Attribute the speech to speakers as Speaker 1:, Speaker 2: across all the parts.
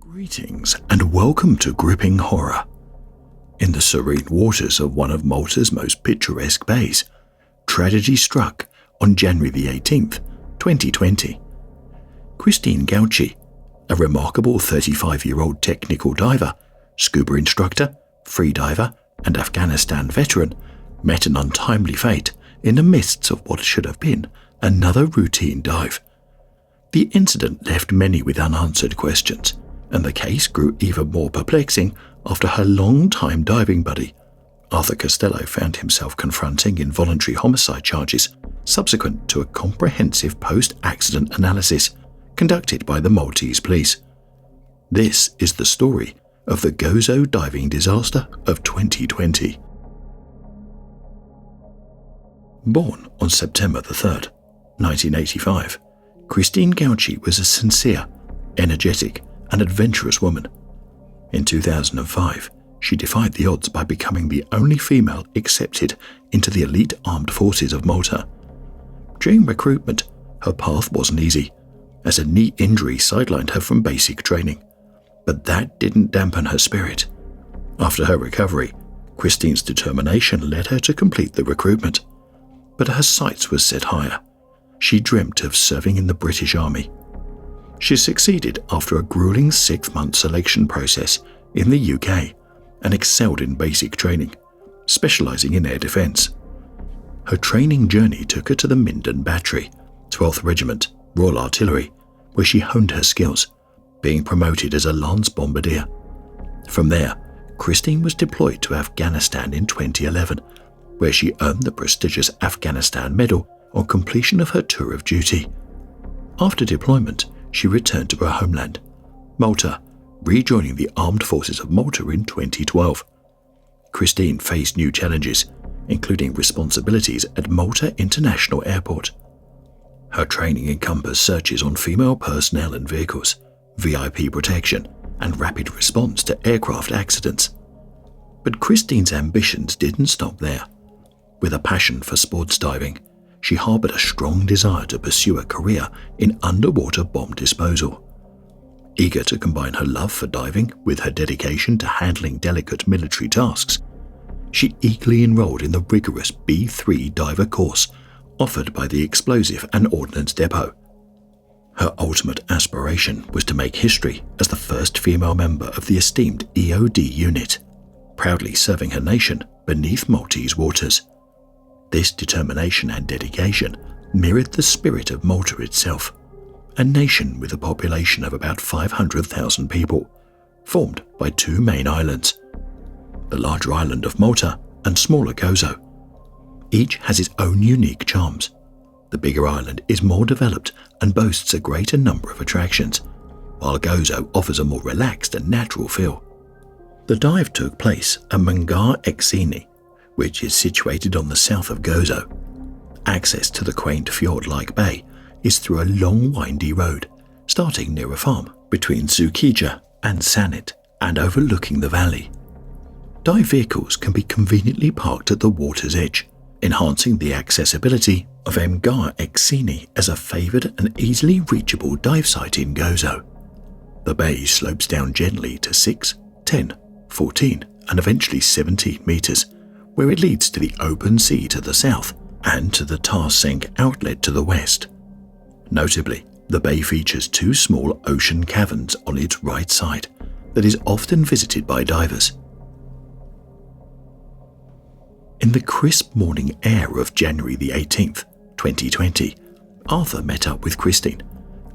Speaker 1: Greetings and welcome to Gripping Horror. In the serene waters of one of Malta's most picturesque bays, tragedy struck on January the 18th, 2020. Christine Gauci, a remarkable 35-year-old technical diver, scuba instructor, freediver, and Afghanistan veteran, met an untimely fate in the midst of what should have been another routine dive. The incident left many with unanswered questions, and the case grew even more perplexing after her long-time diving buddy, Arthur Costello, found himself confronting involuntary homicide charges subsequent to a comprehensive post-accident analysis conducted by the Maltese police. This is the story of the Gozo diving disaster of 2020. Born on September 3rd, 1985, Christine Gauci was a sincere, energetic, and adventurous woman. In 2005, she defied the odds by becoming the only female accepted into the elite armed forces of Malta. During recruitment, her path wasn't easy, as a knee injury sidelined her from basic training. But that didn't dampen her spirit. After her recovery, Christine's determination led her to complete the recruitment. But her sights were set higher. She dreamt of serving in the British Army. She succeeded after a grueling 6-month selection process in the UK and excelled in basic training, specialising in air defence. Her training journey took her to the Minden Battery, 12th Regiment, Royal Artillery, where she honed her skills, being promoted as a Lance Bombardier. From there, Christine was deployed to Afghanistan in 2011, where she earned the prestigious Afghanistan Medal on completion of her tour of duty. After deployment, she returned to her homeland, Malta, rejoining the Armed Forces of Malta in 2012. Christine faced new challenges, including responsibilities at Malta International Airport. Her training encompassed searches on female personnel and vehicles, VIP protection, and rapid response to aircraft accidents. But Christine's ambitions didn't stop there. With a passion for sports diving, she harbored a strong desire to pursue a career in underwater bomb disposal. Eager to combine her love for diving with her dedication to handling delicate military tasks, she eagerly enrolled in the rigorous B3 diver course offered by the Explosive and Ordnance Depot. Her ultimate aspiration was to make history as the first female member of the esteemed EOD unit, proudly serving her nation beneath Maltese waters. This determination and dedication mirrored the spirit of Malta itself, a nation with a population of about 500,000 people, formed by 2 main islands, the larger island of Malta and smaller Gozo. Each has its own unique charms. The bigger island is more developed and boasts a greater number of attractions, while Gozo offers a more relaxed and natural feel. The dive took place at Mangar Exini, which is situated on the south of Gozo. Access to the quaint fjord-like bay is through a long windy road, starting near a farm between Zukija and Sanit and overlooking the valley. Dive vehicles can be conveniently parked at the water's edge, enhancing the accessibility of Mangar Exini as a favoured and easily reachable dive site in Gozo. The bay slopes down gently to 6, 10, 14 and eventually 17 metres, where it leads to the open sea to the south and to the Tar Senk outlet to the west. Notably, the bay features 2 small ocean caverns on its right side that is often visited by divers. In the crisp morning air of January the 18th, 2020, Arthur met up with Christine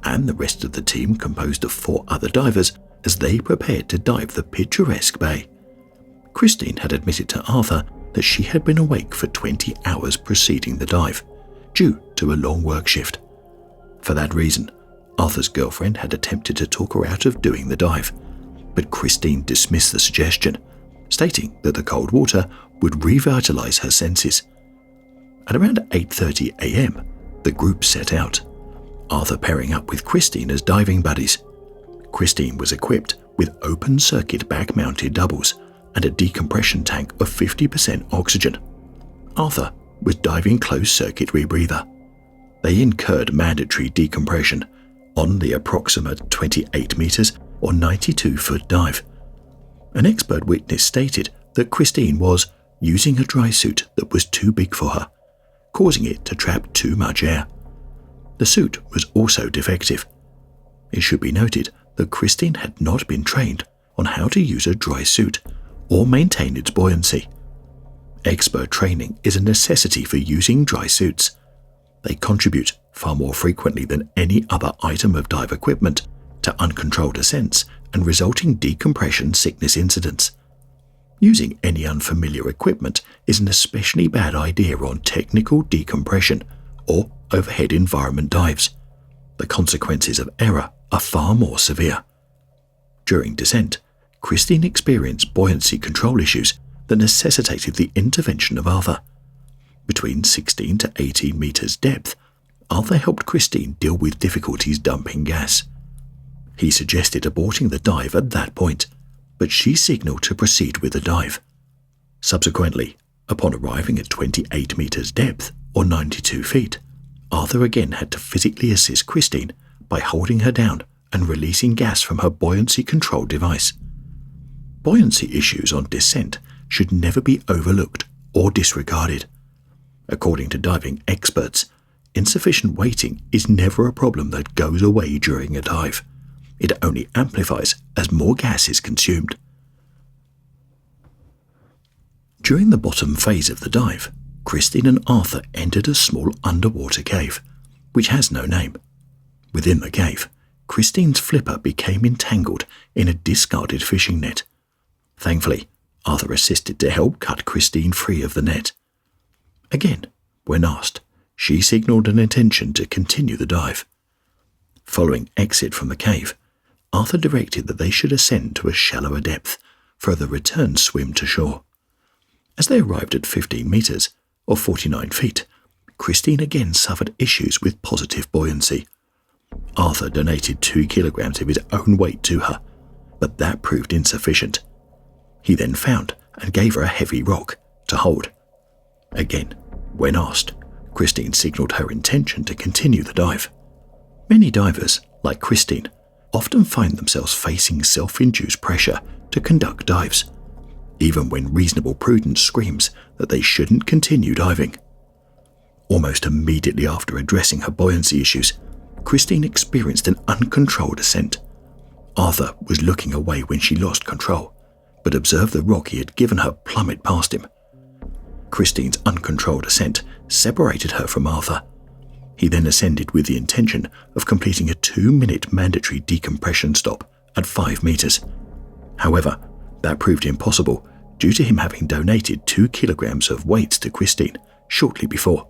Speaker 1: and the rest of the team, composed of 4 other divers, as they prepared to dive the picturesque bay. Christine had admitted to Arthur that she had been awake for 20 hours preceding the dive, due to a long work shift. For that reason, Arthur's girlfriend had attempted to talk her out of doing the dive, but Christine dismissed the suggestion, stating that the cold water would revitalise her senses. At around 8:30 a.m, the group set out, Arthur pairing up with Christine as diving buddies. Christine was equipped with open-circuit back-mounted doubles and a decompression tank of 50% oxygen. Arthur was diving closed-circuit rebreather. They incurred mandatory decompression on the approximate 28 meters or 92-foot dive. An expert witness stated that Christine was using a dry suit that was too big for her, causing it to trap too much air. The suit was also defective. It should be noted that Christine had not been trained on how to use a dry suit or maintain its buoyancy. Expert training is a necessity for using dry suits. They contribute far more frequently than any other item of dive equipment to uncontrolled ascents and resulting decompression sickness incidents. Using any unfamiliar equipment is an especially bad idea on technical decompression or overhead environment dives. The consequences of error are far more severe. During descent, Christine experienced buoyancy control issues that necessitated the intervention of Arthur. Between 16 to 18 meters depth, Arthur helped Christine deal with difficulties dumping gas. He suggested aborting the dive at that point, but she signaled to proceed with the dive. Subsequently, upon arriving at 28 meters depth, or 92 feet, Arthur again had to physically assist Christine by holding her down and releasing gas from her buoyancy control device. Buoyancy issues on descent should never be overlooked or disregarded. According to diving experts, insufficient weighting is never a problem that goes away during a dive. It only amplifies as more gas is consumed. During the bottom phase of the dive, Christine and Arthur entered a small underwater cave, which has no name. Within the cave, Christine's flipper became entangled in a discarded fishing net. Thankfully, Arthur assisted to help cut Christine free of the net. Again, when asked, she signaled an intention to continue the dive. Following exit from the cave, Arthur directed that they should ascend to a shallower depth for the return swim to shore. As they arrived at 15 meters, or 49 feet, Christine again suffered issues with positive buoyancy. Arthur donated 2 kilograms of his own weight to her, but that proved insufficient. He then found and gave her a heavy rock to hold. Again, when asked, Christine signaled her intention to continue the dive. Many divers, like Christine, often find themselves facing self-induced pressure to conduct dives, even when reasonable prudence screams that they shouldn't continue diving. Almost immediately after addressing her buoyancy issues, Christine experienced an uncontrolled ascent. Arthur was looking away when she lost control, but observed the rock he had given her plummet past him. Christine's uncontrolled ascent separated her from Arthur. He then ascended with the intention of completing a 2-minute mandatory decompression stop at 5 meters. However, that proved impossible due to him having donated 2 kilograms of weights to Christine shortly before.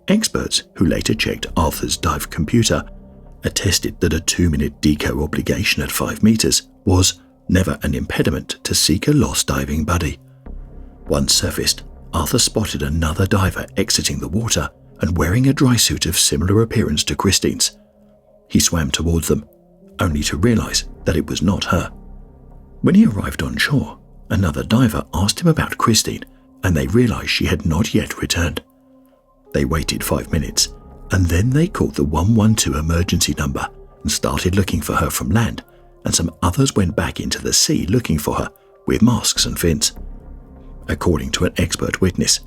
Speaker 1: Experts who later checked Arthur's dive computer attested that a 2-minute deco obligation at 5 meters was never an impediment to seek a lost diving buddy. Once surfaced, Arthur spotted another diver exiting the water and wearing a dry suit of similar appearance to Christine's. He swam towards them, only to realize that it was not her. When he arrived on shore, another diver asked him about Christine, and they realized she had not yet returned. They waited 5 minutes, and then they called the 112 emergency number and started looking for her from land, and some others went back into the sea looking for her with masks and fins. According to an expert witness,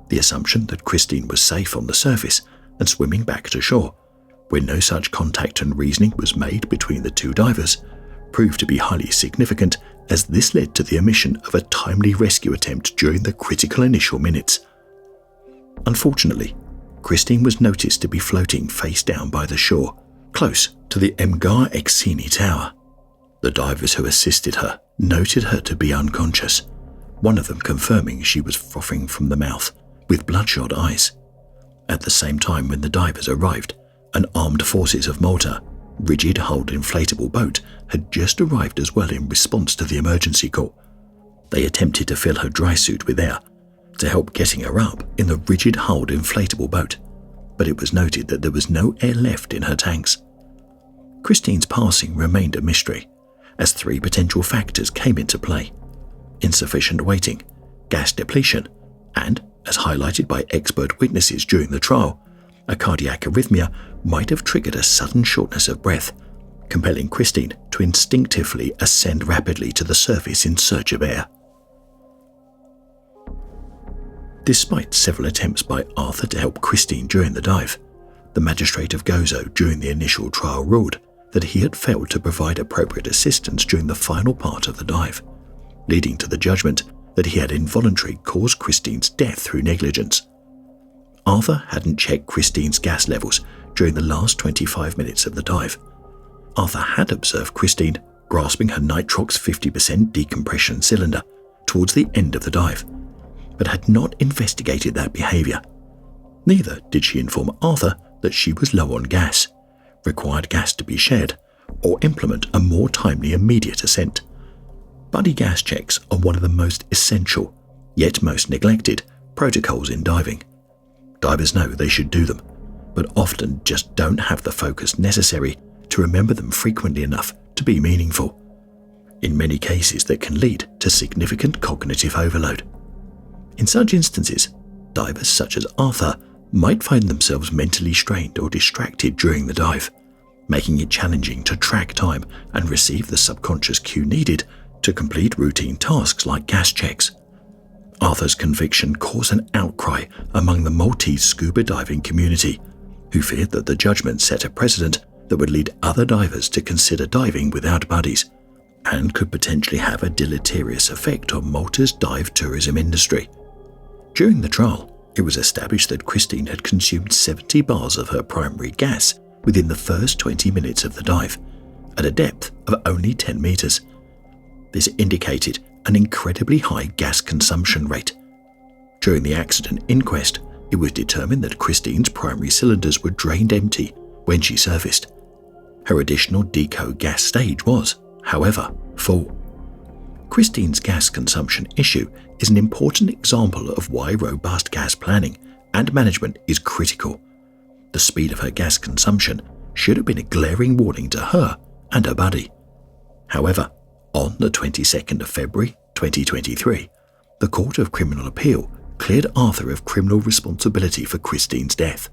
Speaker 1: the assumption that Christine was safe on the surface and swimming back to shore, when no such contact and reasoning was made between the two divers, proved to be highly significant, as this led to the omission of a timely rescue attempt during the critical initial minutes. Unfortunately, Christine was noticed to be floating face down by the shore, close to the Emgar Exini Tower. The divers who assisted her noted her to be unconscious, one of them confirming she was frothing from the mouth, with bloodshot eyes. At the same time when the divers arrived, an Armed Forces of Malta rigid-hulled inflatable boat had just arrived as well in response to the emergency call. They attempted to fill her dry suit with air to help getting her up in the rigid-hulled inflatable boat, but it was noted that there was no air left in her tanks. Christine's passing remained a mystery, as 3 potential factors came into play: insufficient weighting, gas depletion, and, as highlighted by expert witnesses during the trial, a cardiac arrhythmia might have triggered a sudden shortness of breath, compelling Christine to instinctively ascend rapidly to the surface in search of air. Despite several attempts by Arthur to help Christine during the dive, the magistrate of Gozo during the initial trial ruled that he had failed to provide appropriate assistance during the final part of the dive, leading to the judgment that he had involuntarily caused Christine's death through negligence. Arthur hadn't checked Christine's gas levels during the last 25 minutes of the dive. Arthur had observed Christine grasping her nitrox 50% decompression cylinder towards the end of the dive, but had not investigated that behaviour. Neither did she inform Arthur that she was low on gas, required gas to be shared, or implement a more timely immediate ascent. Buddy gas checks are one of the most essential, yet most neglected, protocols in diving. Divers know they should do them, but often just don't have the focus necessary to remember them frequently enough to be meaningful. In many cases, that can lead to significant cognitive overload. In such instances, divers such as Arthur might find themselves mentally strained or distracted during the dive, making it challenging to track time and receive the subconscious cue needed to complete routine tasks like gas checks. Arthur's conviction caused an outcry among the Maltese scuba diving community, who feared that the judgment set a precedent that would lead other divers to consider diving without buddies, and could potentially have a deleterious effect on Malta's dive tourism industry. During the trial, it was established that Christine had consumed 70 bars of her primary gas within the first 20 minutes of the dive, at a depth of only 10 meters. This indicated an incredibly high gas consumption rate. During the accident inquest, it was determined that Christine's primary cylinders were drained empty when she surfaced. Her additional deco gas stage was, however, full. Christine's gas consumption issue is an important example of why robust gas planning and management is critical. The speed of her gas consumption should have been a glaring warning to her and her buddy. However, on the 22nd of February 2023, the Court of Criminal Appeal cleared Arthur of criminal responsibility for Christine's death,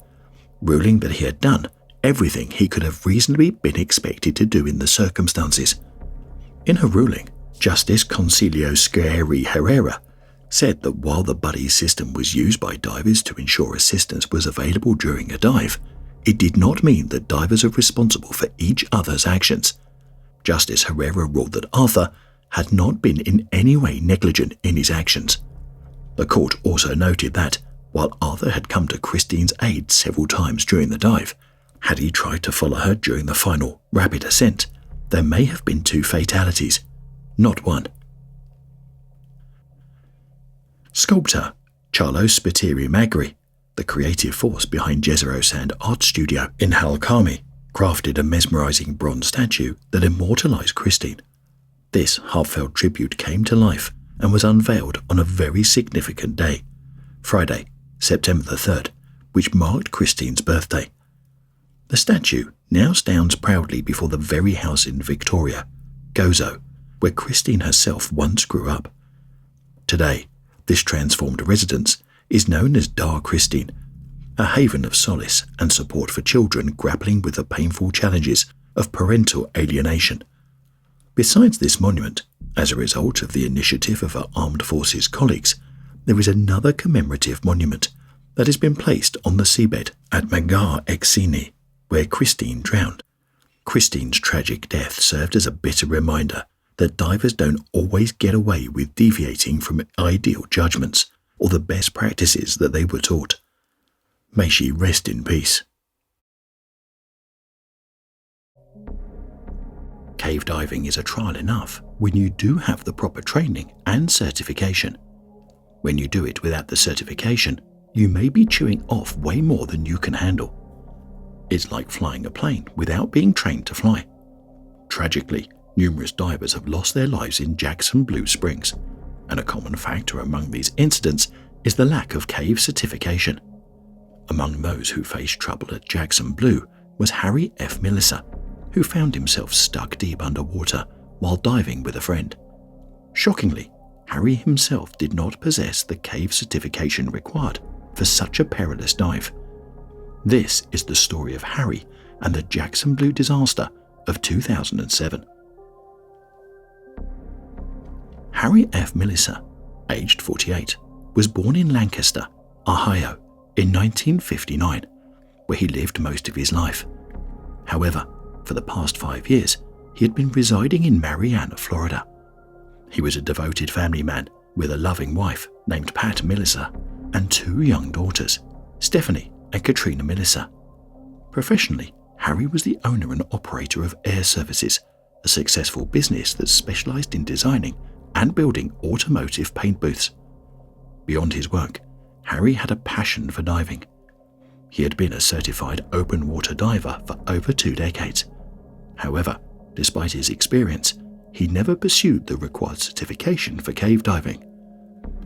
Speaker 1: ruling that he had done everything he could have reasonably been expected to do in the circumstances. In her ruling, Justice Concilio Schieri Herrera said that while the buddy system was used by divers to ensure assistance was available during a dive, it did not mean that divers are responsible for each other's actions. Justice Herrera ruled that Arthur had not been in any way negligent in his actions. The court also noted that, while Arthur had come to Christine's aid several times during the dive, had he tried to follow her during the final rapid ascent, there may have been 2 fatalities, not 1. Sculptor Carlo Spiteri Magri, the creative force behind Jezero Sand Art Studio in Halcami, crafted a mesmerizing bronze statue that immortalized Christine. This heartfelt tribute came to life and was unveiled on a very significant day, Friday, September the 3rd, which marked Christine's birthday. The statue now stands proudly before the very house in Victoria, Gozo, where Christine herself once grew up. Today, this transformed residence is known as Dar Christine, a haven of solace and support for children grappling with the painful challenges of parental alienation. Besides this monument, as a result of the initiative of our armed forces colleagues, there is another commemorative monument that has been placed on the seabed at Magar Exini, where Christine drowned. Christine's tragic death served as a bitter reminder that divers don't always get away with deviating from ideal judgments or the best practices that they were taught. May she rest in peace. Cave diving is a trial enough when you do have the proper training and certification. When you do it without the certification, you may be chewing off way more than you can handle. It's like flying a plane without being trained to fly. Tragically, numerous divers have lost their lives in Jackson Blue Springs, and a common factor among these incidents is the lack of cave certification. Among those who faced trouble at Jackson Blue was Harry F. Melissa, who found himself stuck deep underwater while diving with a friend. Shockingly, Harry himself did not possess the cave certification required for such a perilous dive. This is the story of Harry and the Jackson Blue disaster of 2007. Harry F. Melissa, aged 48, was born in Lancaster, Ohio, in 1959, where he lived most of his life. However, for the past 5 years, he had been residing in Marianna, Florida. He was a devoted family man with a loving wife named Pat Melissa and 2 young daughters, Stephanie and Katrina Melissa. Professionally, Harry was the owner and operator of Air Services, a successful business that specialized in designing and building automotive paint booths. Beyond his work, Harry had a passion for diving. He had been a certified open water diver for over 2 decades. However, despite his experience, he never pursued the required certification for cave diving.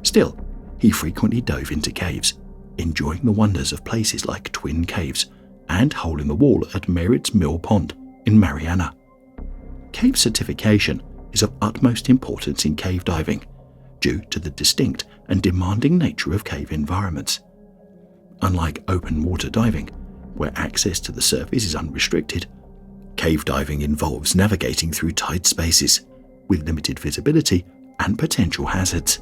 Speaker 1: Still, he frequently dove into caves, enjoying the wonders of places like Twin Caves and Hole in the Wall at Merritt's Mill Pond in Marianna. Cave certification is of utmost importance in cave diving due to the distinct and demanding nature of cave environments. Unlike open water diving, where access to the surface is unrestricted, cave diving involves navigating through tight spaces with limited visibility and potential hazards.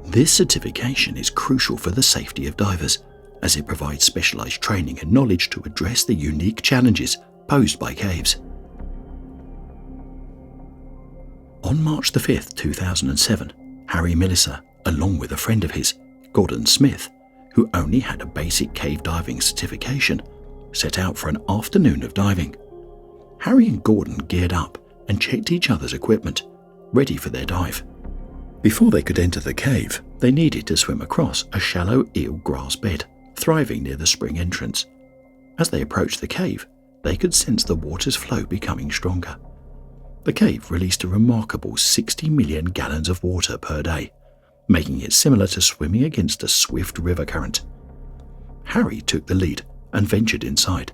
Speaker 1: This certification is crucial for the safety of divers, as it provides specialized training and knowledge to address the unique challenges posed by caves. On March 5, 2007, Harry Melissa, along with a friend of his, Gordon Smith, who only had a basic cave diving certification, set out for an afternoon of diving. Harry and Gordon geared up and checked each other's equipment, ready for their dive. Before they could enter the cave, they needed to swim across a shallow eel grass bed, thriving near the spring entrance. As they approached the cave, they could sense the water's flow becoming stronger. The cave released a remarkable 60 million gallons of water per day, making it similar to swimming against a swift river current. Harry took the lead and ventured inside.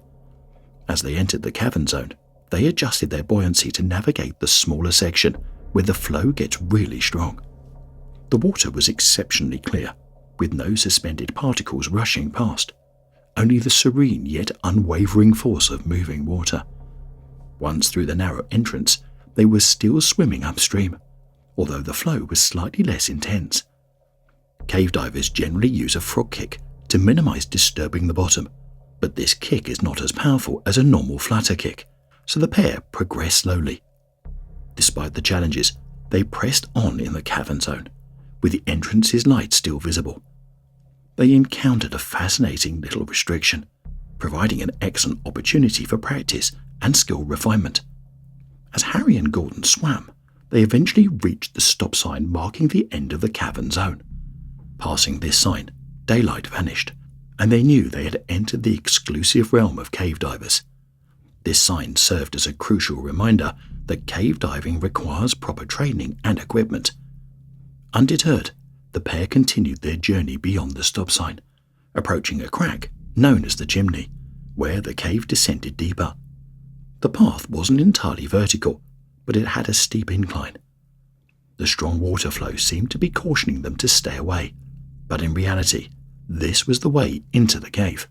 Speaker 1: As they entered the cavern zone, they adjusted their buoyancy to navigate the smaller section where the flow gets really strong. The water was exceptionally clear, with no suspended particles rushing past, only the serene yet unwavering force of moving water. Once through the narrow entrance, they were still swimming upstream, although the flow was slightly less intense. Cave divers generally use a frog kick to minimize disturbing the bottom, but this kick is not as powerful as a normal flutter kick, so the pair progressed slowly. Despite the challenges, they pressed on in the cavern zone, with the entrance's light still visible. They encountered a fascinating little restriction, providing an excellent opportunity for practice and skill refinement. As Harry and Gordon swam, they eventually reached the stop sign marking the end of the cavern zone. Passing this sign, daylight vanished, and they knew they had entered the exclusive realm of cave divers. This sign served as a crucial reminder that cave diving requires proper training and equipment. Undeterred, the pair continued their journey beyond the stop sign, approaching a crack known as the chimney, where the cave descended deeper. The path wasn't entirely vertical, but it had a steep incline. The strong water flow seemed to be cautioning them to stay away, but in reality, this was the way into the cave.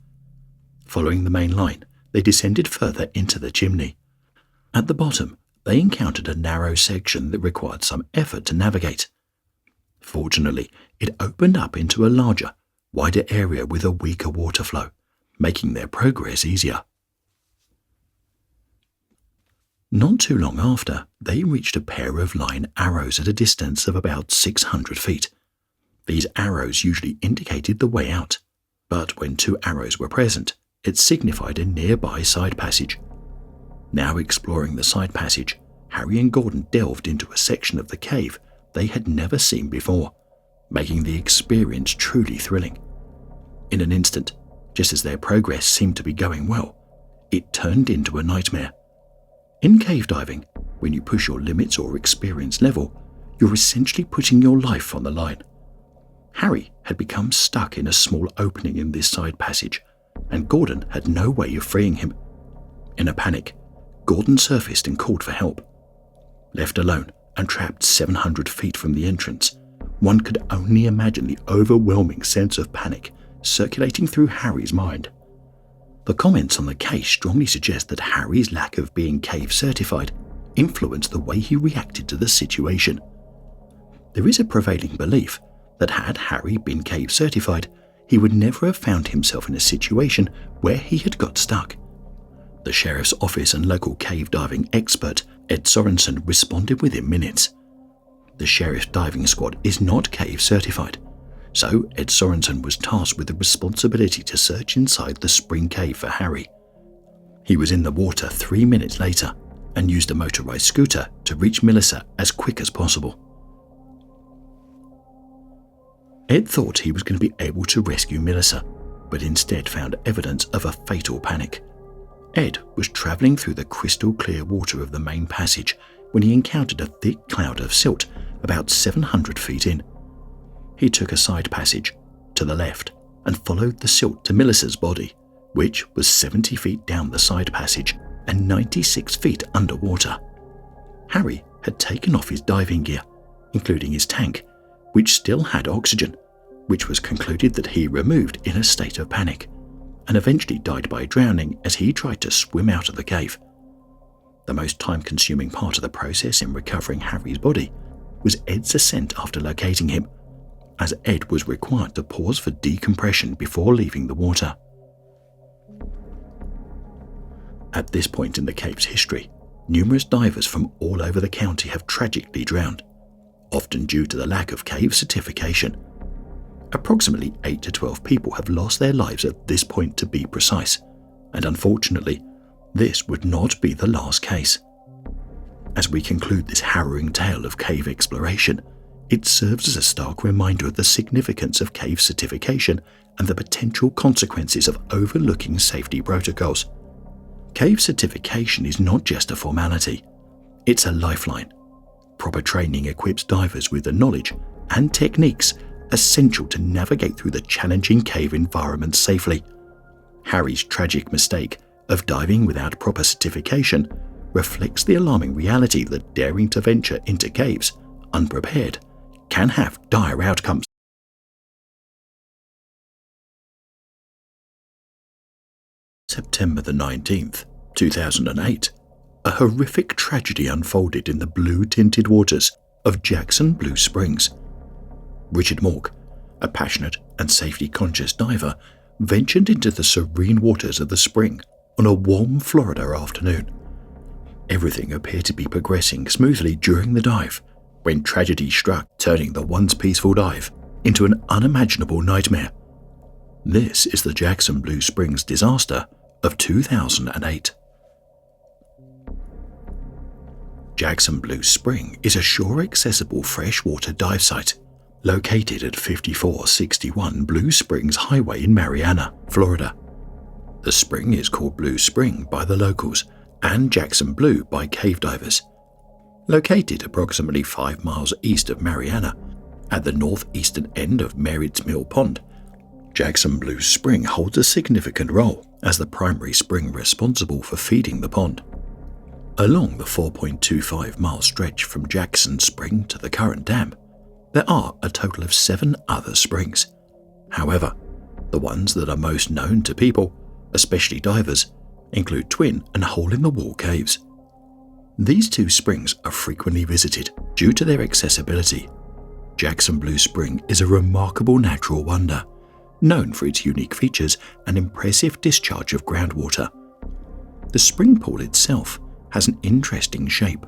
Speaker 1: Following the main line, they descended further into the chimney. At the bottom, they encountered a narrow section that required some effort to navigate. Fortunately, it opened up into a larger, wider area with a weaker water flow, making their progress easier. Not too long after, they reached a pair of line arrows at a distance of about 600 feet. These arrows usually indicated the way out, but when 2 arrows were present, it signified a nearby side passage. Now exploring the side passage, Harry and Gordon delved into a section of the cave they had never seen before, making the experience truly thrilling. In an instant, just as their progress seemed to be going well, it turned into a nightmare. In cave diving, when you push your limits or experience level, you're essentially putting your life on the line. Harry had become stuck in a small opening in this side passage, and Gordon had no way of freeing him. In a panic, Gordon surfaced and called for help. Left alone and trapped 700 feet from the entrance, one could only imagine the overwhelming sense of panic circulating through Harry's mind. The comments on the case strongly suggest that Harry's lack of being cave certified influenced the way he reacted to the situation. There is a prevailing belief that had Harry been cave certified, he would never have found himself in a situation where he had got stuck. The sheriff's office and local cave diving expert, Ed Sorensen, responded within minutes. The sheriff's diving squad is not cave certified, so Ed Sorensen was tasked with the responsibility to search inside the spring cave for Harry. He was in the water 3 minutes later and used a motorized scooter to reach Melissa as quick as possible. Ed thought he was going to be able to rescue Melissa, but instead found evidence of a fatal panic. Ed was travelling through the crystal clear water of the main passage when he encountered a thick cloud of silt about 700 feet in. He took a side passage to the left and followed the silt to Melissa's body, which was 70 feet down the side passage and 96 feet underwater. Harry had taken off his diving gear, including his tank, which still had oxygen, which was concluded that he removed in a state of panic, and eventually died by drowning as he tried to swim out of the cave. The most time-consuming part of the process in recovering Harry's body was Ed's ascent after locating him, as Ed was required to pause for decompression before leaving the water. At this point in the cave's history, numerous divers from all over the county have tragically drowned, often due to the lack of cave certification. Approximately 8 to 12 people have lost their lives at this point, to be precise, and unfortunately, this would not be the last case. As we conclude this harrowing tale of cave exploration, it serves as a stark reminder of the significance of cave certification and the potential consequences of overlooking safety protocols. Cave certification is not just a formality, it's a lifeline. Proper training equips divers with the knowledge and techniques essential to navigate through the challenging cave environment safely. Harry's tragic mistake of diving without proper certification reflects the alarming reality that daring to venture into caves unprepared can have dire outcomes. September the 19th, 2008, a horrific tragedy unfolded in the blue-tinted waters of Jackson Blue Springs. Richard Mork, a passionate and safety-conscious diver, ventured into the serene waters of the spring on a warm Florida afternoon. Everything appeared to be progressing smoothly during the dive when tragedy struck, turning the once peaceful dive into an unimaginable nightmare. This is the Jackson Blue Springs disaster of 2008. Jackson Blue Spring is a shore-accessible freshwater dive site located at 5461 Blue Springs Highway in Marianna, Florida. The spring is called Blue Spring by the locals and Jackson Blue by cave divers. Located approximately 5 miles east of Marianna, at the northeastern end of Merritt's Mill Pond, Jackson Blue Spring holds a significant role as the primary spring responsible for feeding the pond. Along the 4.25-mile stretch from Jackson Spring to the current dam, there are a total of 7 other springs. However, the ones that are most known to people, especially divers, include Twin and Hole-in-the-Wall caves. These 2 springs are frequently visited due to their accessibility. Jackson Blue Spring is a remarkable natural wonder, known for its unique features and impressive discharge of groundwater. The spring pool itself has an interesting shape,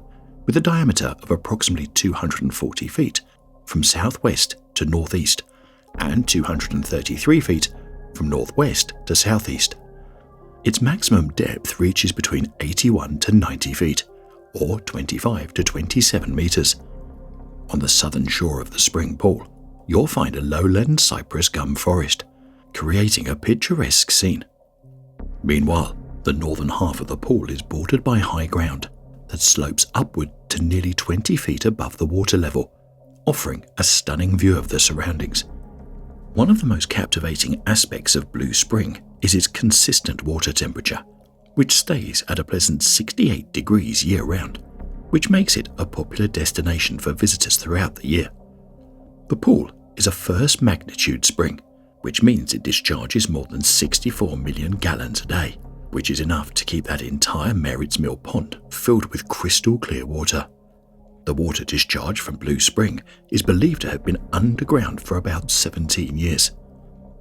Speaker 1: with a diameter of approximately 240 feet from southwest to northeast and 233 feet from northwest to southeast. Its maximum depth reaches between 81 to 90 feet, or 25 to 27 meters. On the southern shore of the spring pool, you'll find a lowland cypress gum forest, creating a picturesque scene. Meanwhile, the northern half of the pool is bordered by high ground that slopes upward to nearly 20 feet above the water level, offering a stunning view of the surroundings. One of the most captivating aspects of Blue Spring is its consistent water temperature, which stays at a pleasant 68 degrees year-round, which makes it a popular destination for visitors throughout the year. The pool is a first magnitude spring, which means it discharges more than 64 million gallons a day, which is enough to keep that entire Merritt's Mill Pond filled with crystal clear water. The water discharge from Blue Spring is believed to have been underground for about 17 years.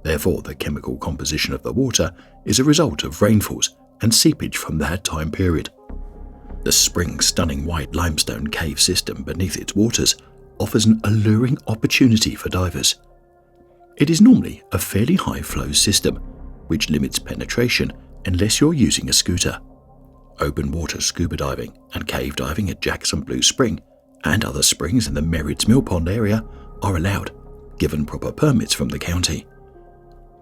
Speaker 1: Therefore, the chemical composition of the water is a result of rainfalls and seepage from that time period. The spring's stunning white limestone cave system beneath its waters offers an alluring opportunity for divers. It is normally a fairly high-flow system, which limits penetration unless you're using a scooter. Open water scuba diving and cave diving at Jackson Blue Spring and other springs in the Merritt's Mill Pond area are allowed, given proper permits from the county.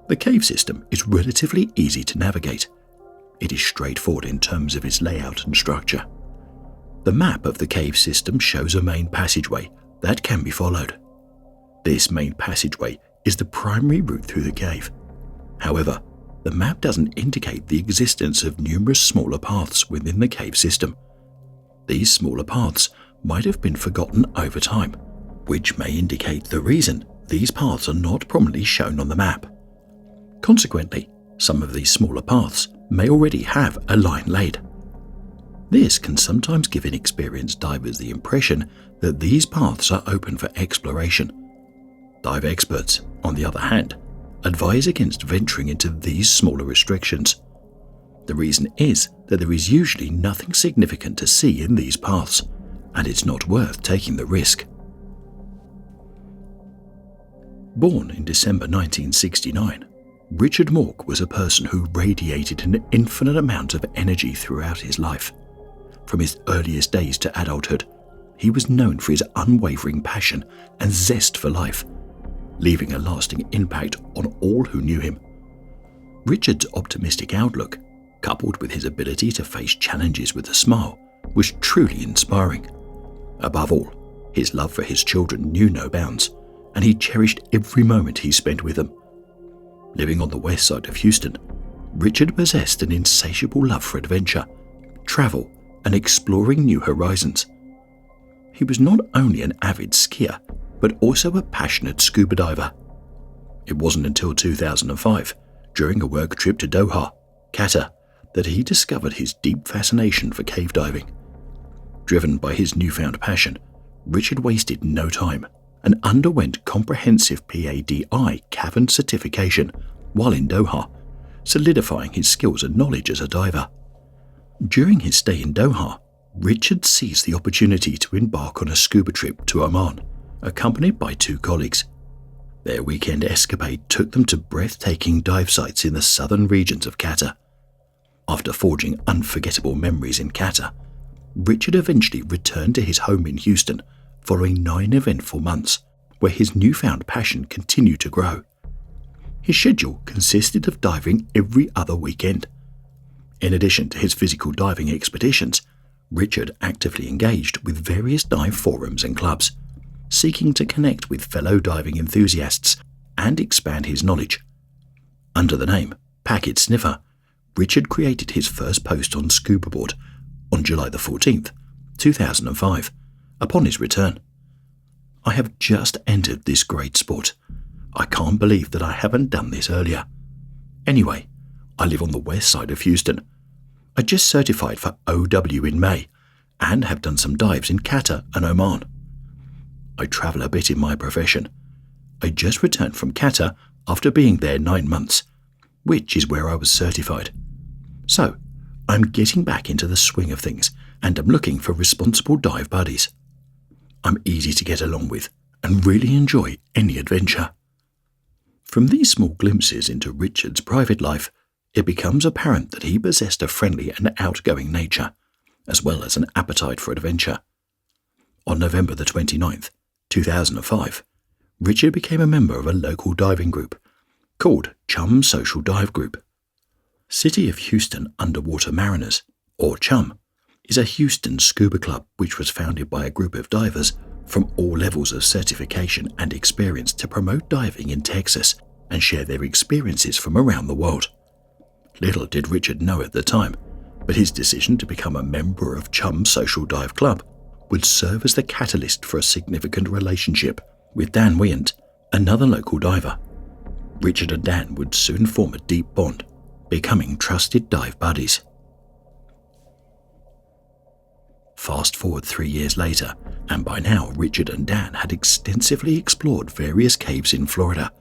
Speaker 1: The cave system is relatively easy to navigate. It is straightforward in terms of its layout and structure. The map of the cave system shows a main passageway that can be followed. This main passageway is the primary route through the cave. However, the map doesn't indicate the existence of numerous smaller paths within the cave system. These smaller paths might have been forgotten over time, which may indicate the reason these paths are not prominently shown on the map. Consequently, some of these smaller paths may already have a line laid. This can sometimes give inexperienced divers the impression that these paths are open for exploration. Dive experts, on the other hand, advise against venturing into these smaller restrictions. The reason is that there is usually nothing significant to see in these paths, and it's not worth taking the risk. Born in December 1969, Richard Mork was a person who radiated an infinite amount of energy throughout his life. From his earliest days to adulthood, he was known for his unwavering passion and zest for life, leaving a lasting impact on all who knew him. Richard's optimistic outlook, coupled with his ability to face challenges with a smile, was truly inspiring. Above all, his love for his children knew no bounds, and he cherished every moment he spent with them. Living on the west side of Houston, Richard possessed an insatiable love for adventure, travel, and exploring new horizons. He was not only an avid skier, but also a passionate scuba diver. It wasn't until 2005, during a work trip to Doha, Qatar, that he discovered his deep fascination for cave diving. Driven by his newfound passion, Richard wasted no time and underwent comprehensive PADI cavern certification while in Doha, solidifying his skills and knowledge as a diver. During his stay in Doha, Richard seized the opportunity to embark on a scuba trip to Oman, accompanied by two colleagues. Their weekend escapade took them to breathtaking dive sites in the southern regions of Qatar. After forging unforgettable memories in Qatar, Richard eventually returned to his home in Houston following 9 eventful months, where his newfound passion continued to grow. His schedule consisted of diving every other weekend. In addition to his physical diving expeditions, Richard actively engaged with various dive forums and clubs, seeking to connect with fellow diving enthusiasts and expand his knowledge. Under the name Packet Sniffer, Richard created his first post on Scuba Board on July the 14th, 2005, upon his return. "I have just entered this great sport. I can't believe that I haven't done this earlier. Anyway, I live on the west side of Houston. I just certified for OW in May and have done some dives in Qatar and Oman. I travel a bit in my profession. I just returned from Qatar after being there 9 months, which is where I was certified. So, I'm getting back into the swing of things and am looking for responsible dive buddies. I'm easy to get along with and really enjoy any adventure." From these small glimpses into Richard's private life, it becomes apparent that he possessed a friendly and outgoing nature, as well as an appetite for adventure. On November the 29th, 2005, Richard became a member of a local diving group called Chum Social Dive Group. City of Houston Underwater Mariners, or CHUM, is a Houston scuba club which was founded by a group of divers from all levels of certification and experience to promote diving in Texas and share their experiences from around the world. Little did Richard know at the time, but his decision to become a member of Chum Social Dive Club would serve as the catalyst for a significant relationship with Dan Wyant, another local diver. Richard and Dan would soon form a deep bond, becoming trusted dive buddies. Fast forward 3 years later, and by now Richard and Dan had extensively explored various caves in Florida,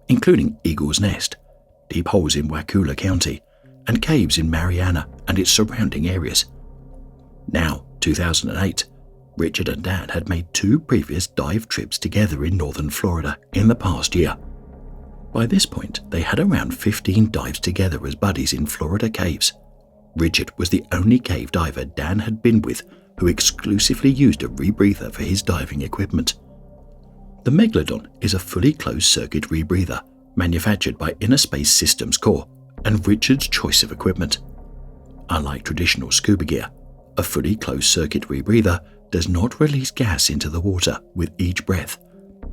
Speaker 1: including Eagle's Nest, deep holes in Wakulla County, and caves in Mariana and its surrounding areas. Now, 2008, Richard and Dan had made 2 previous dive trips together in northern Florida in the past year. By this point, they had around 15 dives together as buddies in Florida caves. Richard was the only cave diver Dan had been with who exclusively used a rebreather for his diving equipment. The Megalodon is a fully closed-circuit rebreather manufactured by Inner Space Systems Corp. and Richard's choice of equipment. Unlike traditional scuba gear, a fully closed-circuit rebreather does not release gas into the water with each breath,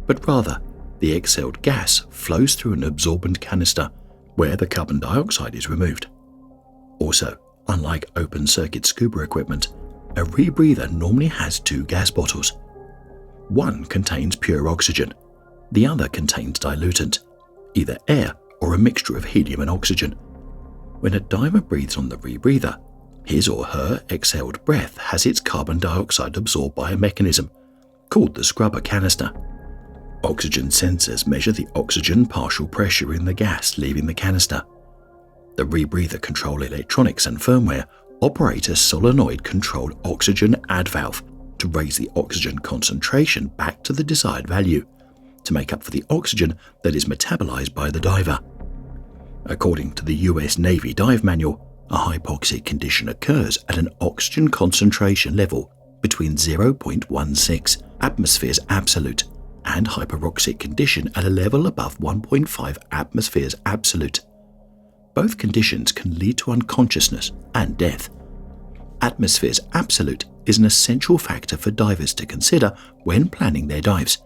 Speaker 1: but rather the exhaled gas flows through an absorbent canister where the carbon dioxide is removed. Also, unlike open-circuit scuba equipment, a rebreather normally has 2 gas bottles. One contains pure oxygen, the other contains dilutant, either air or a mixture of helium and oxygen. When a diver breathes on the rebreather, his or her exhaled breath has its carbon dioxide absorbed by a mechanism called the scrubber canister. Oxygen sensors measure the oxygen partial pressure in the gas leaving the canister. The rebreather control electronics and firmware operate a solenoid-controlled oxygen add valve to raise the oxygen concentration back to the desired value, to make up for the oxygen that is metabolized by the diver. According to the US Navy Dive Manual, a hypoxic condition occurs at an oxygen concentration level between 0.16 atmospheres absolute and hyperoxic condition at a level above 1.5 atmospheres absolute. Both conditions can lead to unconsciousness and death. Atmospheres absolute is an essential factor for divers to consider when planning their dives.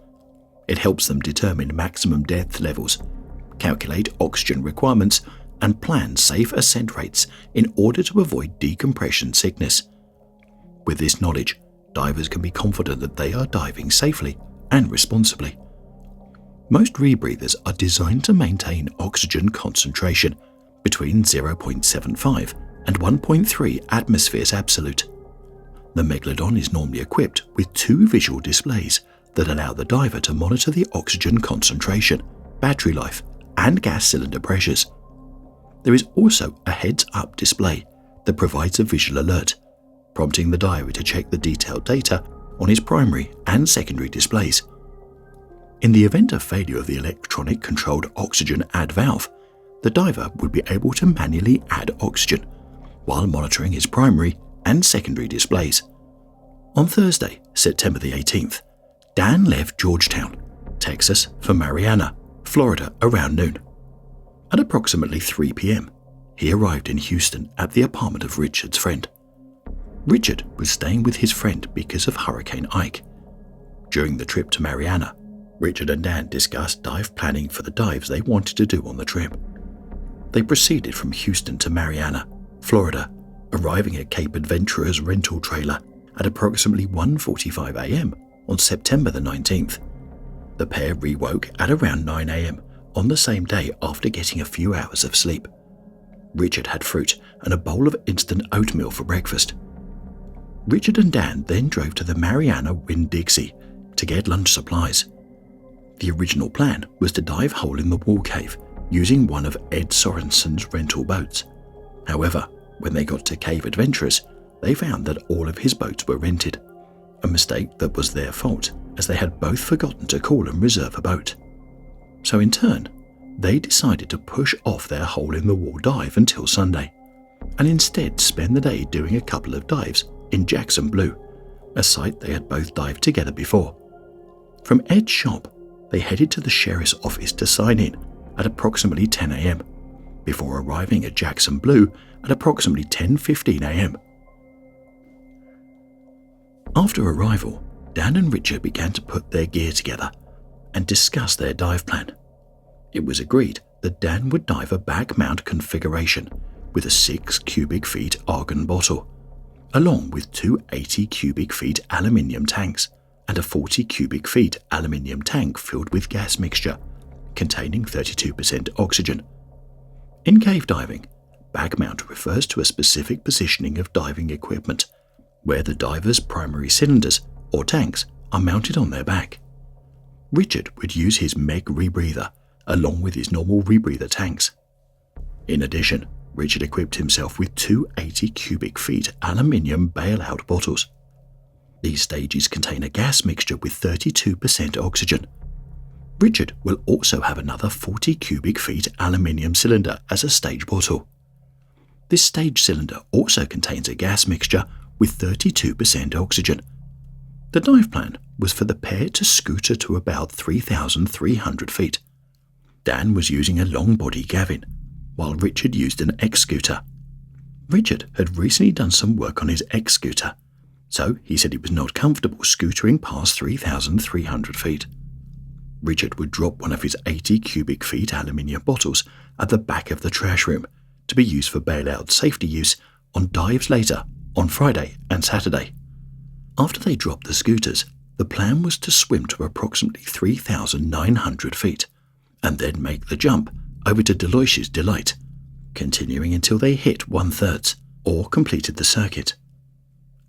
Speaker 1: It helps them determine maximum depth levels, calculate oxygen requirements, and plan safe ascent rates in order to avoid decompression sickness. With this knowledge, divers can be confident that they are diving safely and responsibly. Most rebreathers are designed to maintain oxygen concentration between 0.75 and 1.3 atmospheres absolute. The Megalodon is normally equipped with 2 visual displays that allow the diver to monitor the oxygen concentration, battery life, and gas cylinder pressures. There is also a heads-up display that provides a visual alert, prompting the diver to check the detailed data on his primary and secondary displays. In the event of failure of the electronic-controlled oxygen add valve, the diver would be able to manually add oxygen while monitoring his primary and secondary displays. On Thursday, September the 18th, Dan left Georgetown, Texas for Mariana, Florida around noon. At approximately 3 p.m., he arrived in Houston at the apartment of Richard's friend. Richard was staying with his friend because of Hurricane Ike. During the trip to Mariana, Richard and Dan discussed dive planning for the dives they wanted to do on the trip. They proceeded from Houston to Mariana, Florida, arriving at Cape Adventurer's rental trailer at approximately 1:45 a.m. on September the 19th. The pair rewoke at around 9 a.m. on the same day after getting a few hours of sleep. Richard had fruit and a bowl of instant oatmeal for breakfast. Richard and Dan then drove to the Mariana Winn-Dixie to get lunch supplies. The original plan was to dive hole-in-the-wall cave using one of Ed Sorensen's rental boats. However, when they got to Cave Adventurers, they found that all of his boats were rented, a mistake that was their fault as they had both forgotten to call and reserve a boat. So in turn, they decided to push off their hole-in-the-wall dive until Sunday, and instead spend the day doing a couple of dives in Jackson Blue, a site they had both dived together before. From Ed's shop, they headed to the sheriff's office to sign in at approximately 10 a.m. before arriving at Jackson Blue at approximately 10:15 a.m. After arrival, Dan and Richard began to put their gear together and discuss their dive plan. It was agreed that Dan would dive a back mount configuration with a 6 cubic feet argon bottle, along with 2 80 cubic feet aluminium tanks and a 40 cubic feet aluminium tank filled with gas mixture containing 32% oxygen. In cave diving, back mount refers to a specific positioning of diving equipment where the diver's primary cylinders or tanks are mounted on their back. Richard would use his MEG rebreather along with his normal rebreather tanks. In addition, Richard equipped himself with two 80 cubic feet aluminium bailout bottles. These stages contain a gas mixture with 32% oxygen. Richard will also have another 40 cubic feet aluminium cylinder as a stage bottle. This stage cylinder also contains a gas mixture with 32% oxygen. The dive plan was for the pair to scooter to about 3,300 feet. Dan was using a long-body Gavin, while Richard used an X-scooter. Richard had recently done some work on his X-scooter, so he said he was not comfortable scootering past 3,300 feet. Richard would drop one of his 80 cubic feet aluminium bottles at the back of the trash room to be used for bailout safety use on dives later on Friday and Saturday. After they dropped the scooters, the plan was to swim to approximately 3,900 feet and then make the jump over to Deloish's Delight, continuing until they hit 1/3 or completed the circuit.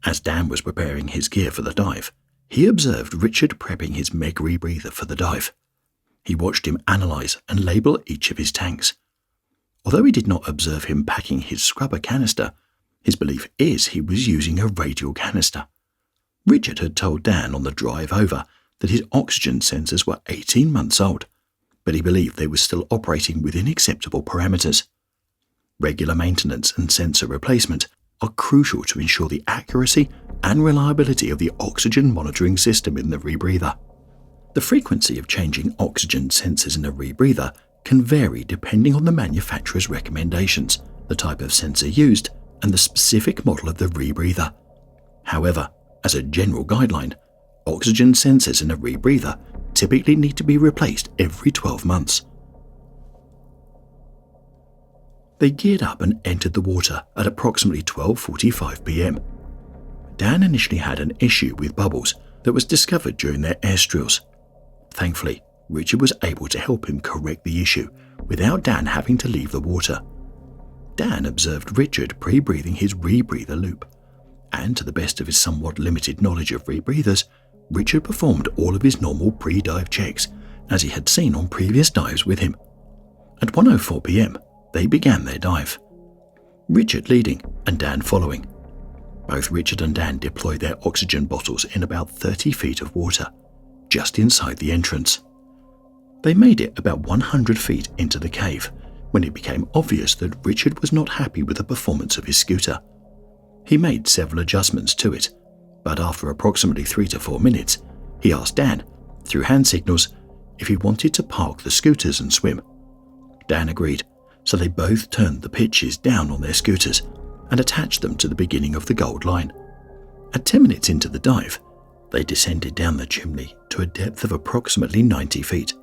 Speaker 1: As Dan was preparing his gear for the dive, he observed Richard prepping his MEG rebreather for the dive. He watched him analyze and label each of his tanks. Although he did not observe him packing his scrubber canister, his belief is he was using a radial canister. Richard had told Dan on the drive over that his oxygen sensors were 18 months old, but he believed they were still operating within acceptable parameters. Regular maintenance and sensor replacement are crucial to ensure the accuracy and reliability of the oxygen monitoring system in the rebreather. The frequency of changing oxygen sensors in a rebreather can vary depending on the manufacturer's recommendations, the type of sensor used, and the specific model of the rebreather. However, as a general guideline, oxygen sensors in a rebreather typically need to be replaced every 12 months. They geared up and entered the water at approximately 12:45 p.m. Dan initially had an issue with bubbles that was discovered during their airstreels. Thankfully, Richard was able to help him correct the issue without Dan having to leave the water. Dan observed Richard pre-breathing his rebreather loop, and to the best of his somewhat limited knowledge of rebreathers, Richard performed all of his normal pre-dive checks as he had seen on previous dives with him. At 1:04 p.m, they began their dive, Richard leading and Dan following. Both Richard and Dan deployed their oxygen bottles in about 30 feet of water, just inside the entrance. They made it about 100 feet into the cave when it became obvious that Richard was not happy with the performance of his scooter. He made several adjustments to it, but after approximately 3 to 4 minutes, he asked Dan, through hand signals, if he wanted to park the scooters and swim. Dan agreed, so they both turned the pitches down on their scooters and attached them to the beginning of the gold line. At 10 minutes into the dive, they descended down the chimney to a depth of approximately 90 feet.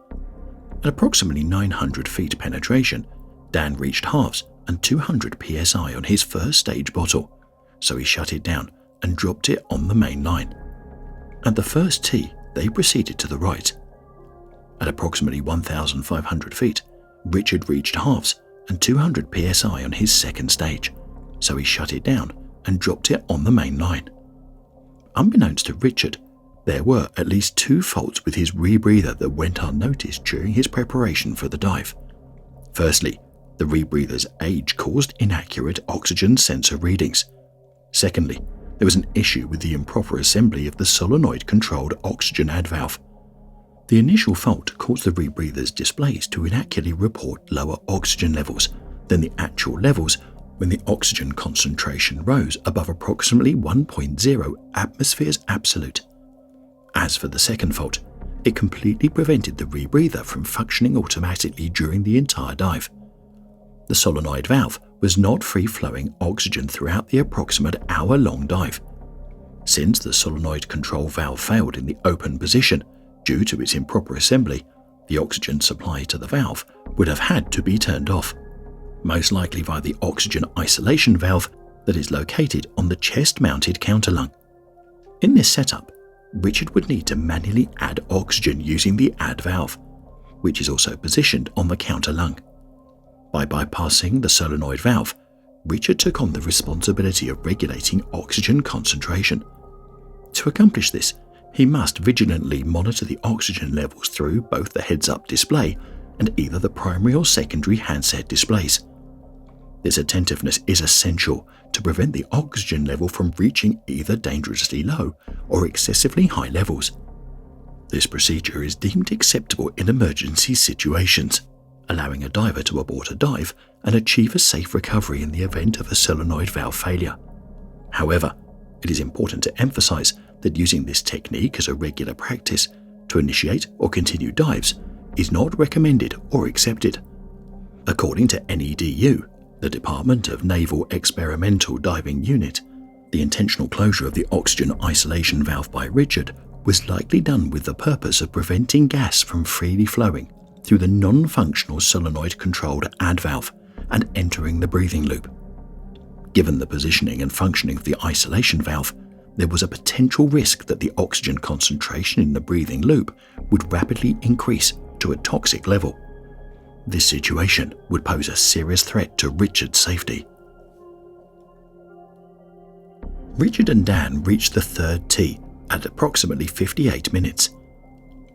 Speaker 1: At approximately 900 feet penetration, Dan reached halves and 200 psi on his first stage bottle, so he shut it down and dropped it on the main line. At the first tee, they proceeded to the right. At approximately 1,500 feet, Richard reached halves and 200 psi on his second stage, so he shut it down and dropped it on the main line. Unbeknownst to Richard, there were at least 2 faults with his rebreather that went unnoticed during his preparation for the dive. Firstly, the rebreather's age caused inaccurate oxygen sensor readings. Secondly, there was an issue with the improper assembly of the solenoid-controlled oxygen add valve. The initial fault caused the rebreather's displays to inaccurately report lower oxygen levels than the actual levels when the oxygen concentration rose above approximately 1.0 atmospheres absolute. As for the second fault, it completely prevented the rebreather from functioning automatically during the entire dive. The solenoid valve was not free-flowing oxygen throughout the approximate hour-long dive. Since the solenoid control valve failed in the open position due to its improper assembly, the oxygen supply to the valve would have had to be turned off, most likely via the oxygen isolation valve that is located on the chest-mounted counterlung. In this setup, Richard would need to manually add oxygen using the add valve, which is also positioned on the counterlung. By bypassing the solenoid valve, Richard took on the responsibility of regulating oxygen concentration. To accomplish this, He must vigilantly monitor the oxygen levels through both the heads-up display and either the primary or secondary handset displays. This attentiveness is essential to prevent the oxygen level from reaching either dangerously low or excessively high levels. This procedure is deemed acceptable in emergency situations, allowing a diver to abort a dive and achieve a safe recovery in the event of a solenoid valve failure. However, it is important to emphasize that using this technique as a regular practice to initiate or continue dives is not recommended or accepted. According to NEDU, the Department of Naval Experimental Diving Unit, the intentional closure of the oxygen isolation valve by Richard was likely done with the purpose of preventing gas from freely flowing through the non-functional solenoid-controlled add valve and entering the breathing loop. Given the positioning and functioning of the isolation valve, there was a potential risk that the oxygen concentration in the breathing loop would rapidly increase to a toxic level. This situation would pose a serious threat to Richard's safety. Richard and Dan reached the third tee at approximately 58 minutes.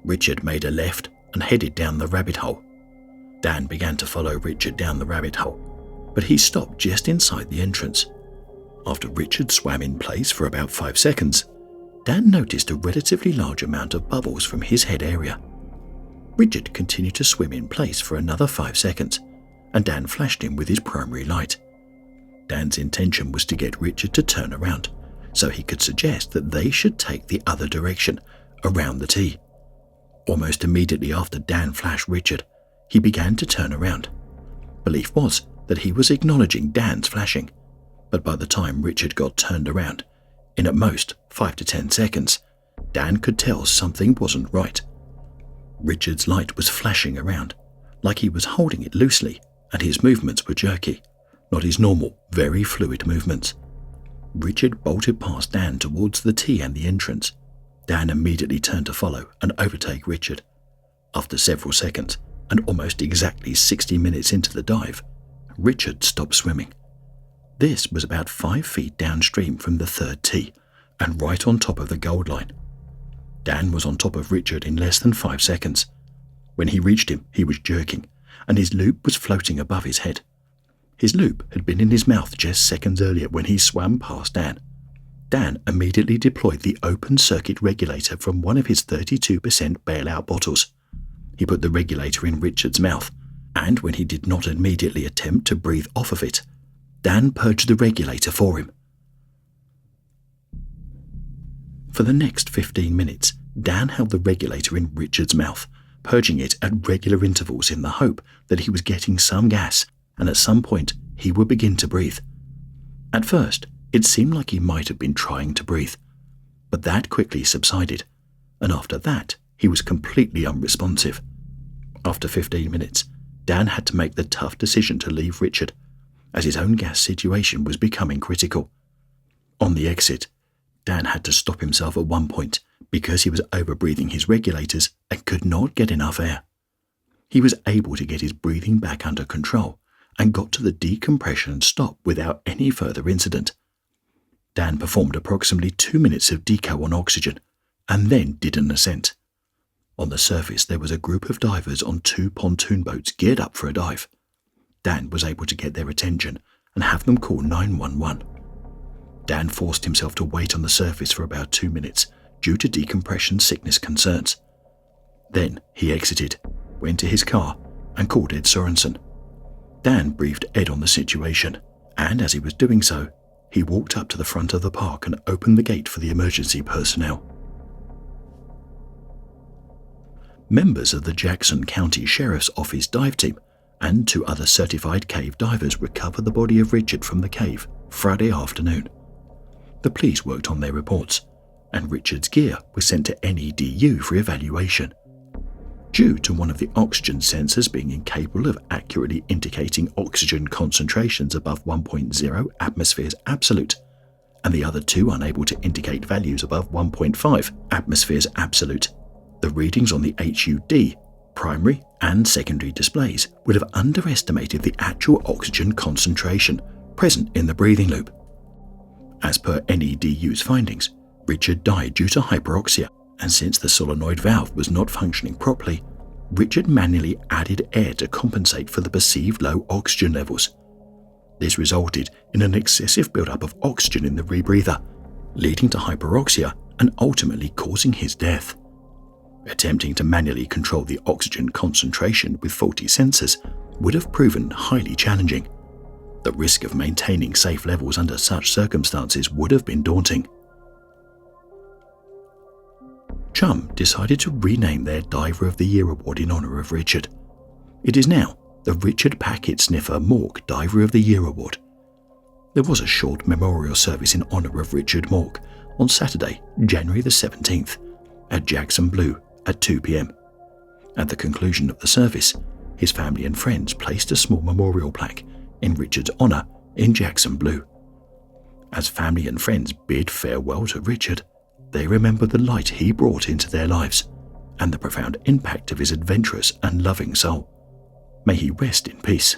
Speaker 1: Richard made a left and headed down the rabbit hole. Dan began to follow Richard down the rabbit hole, but he stopped just inside the entrance. After Richard swam in place for about 5 seconds, Dan noticed a relatively large amount of bubbles from his head area. Richard continued to swim in place for another 5 seconds, and Dan flashed him with his primary light. Dan's intention was to get Richard to turn around, so he could suggest that they should take the other direction, around the tee. Almost immediately after Dan flashed Richard, he began to turn around. Belief was that he was acknowledging Dan's flashing, but by the time Richard got turned around, in at most 5 to 10 seconds, Dan could tell something wasn't right. Richard's light was flashing around, like he was holding it loosely, and his movements were jerky, not his normal, very fluid movements. Richard bolted past Dan towards the tee and the entrance. Dan immediately turned to follow and overtake Richard. After several seconds, and almost exactly 60 minutes into the dive, Richard stopped swimming. This was about 5 feet downstream from the third tee and right on top of the gold line. Dan was on top of Richard in less than 5 seconds. When he reached him, he was jerking, and his loop was floating above his head. His loop had been in his mouth just seconds earlier when he swam past Dan. Dan immediately deployed the open circuit regulator from one of his 32% bailout bottles. He put the regulator in Richard's mouth, and when he did not immediately attempt to breathe off of it, Dan purged the regulator for him. For the next 15 minutes, Dan held the regulator in Richard's mouth, purging it at regular intervals in the hope that he was getting some gas, and at some point he would begin to breathe. At first, it seemed like he might have been trying to breathe, but that quickly subsided, and after that, he was completely unresponsive. After 15 minutes, Dan had to make the tough decision to leave Richard, as his own gas situation was becoming critical. On the exit, Dan had to stop himself at one point because he was overbreathing his regulators and could not get enough air. He was able to get his breathing back under control and got to the decompression stop without any further incident. Dan performed approximately 2 minutes of deco on oxygen and then did an ascent. On the surface, there was a group of divers on 2 pontoon boats geared up for a dive. Dan was able to get their attention and have them call 911. Dan forced himself to wait on the surface for about 2 minutes due to decompression sickness concerns. Then he exited, went to his car, and called Ed Sorensen. Dan briefed Ed on the situation, and as he was doing so, he walked up to the front of the park and opened the gate for the emergency personnel. Members of the Jackson County Sheriff's Office dive team and 2 other certified cave divers recovered the body of Richard from the cave Friday afternoon. The police worked on their reports, and Richard's gear was sent to NEDU for evaluation. Due to one of the oxygen sensors being incapable of accurately indicating oxygen concentrations above 1.0 atmospheres absolute, and the other 2 unable to indicate values above 1.5 atmospheres absolute, the readings on the HUD, primary and secondary displays would have underestimated the actual oxygen concentration present in the breathing loop. As per NEDU's findings, Richard died due to hyperoxia, and since the solenoid valve was not functioning properly, Richard manually added air to compensate for the perceived low oxygen levels. This resulted in an excessive buildup of oxygen in the rebreather, leading to hyperoxia and ultimately causing his death. Attempting to manually control the oxygen concentration with faulty sensors would have proven highly challenging. The risk of maintaining safe levels under such circumstances would have been daunting. Chum decided to rename their Diver of the Year award in honor of Richard. It is now the Richard Packet Sniffer Mork Diver of the Year Award. There was a short memorial service in honor of Richard Mork on Saturday, January the 17th, at Jackson Blue at 2 p.m. At the conclusion of the service, his family and friends placed a small memorial plaque in Richard's honor in Jackson Blue. As family and friends bid farewell to Richard, they remember the light he brought into their lives and the profound impact of his adventurous and loving soul. May he rest in peace.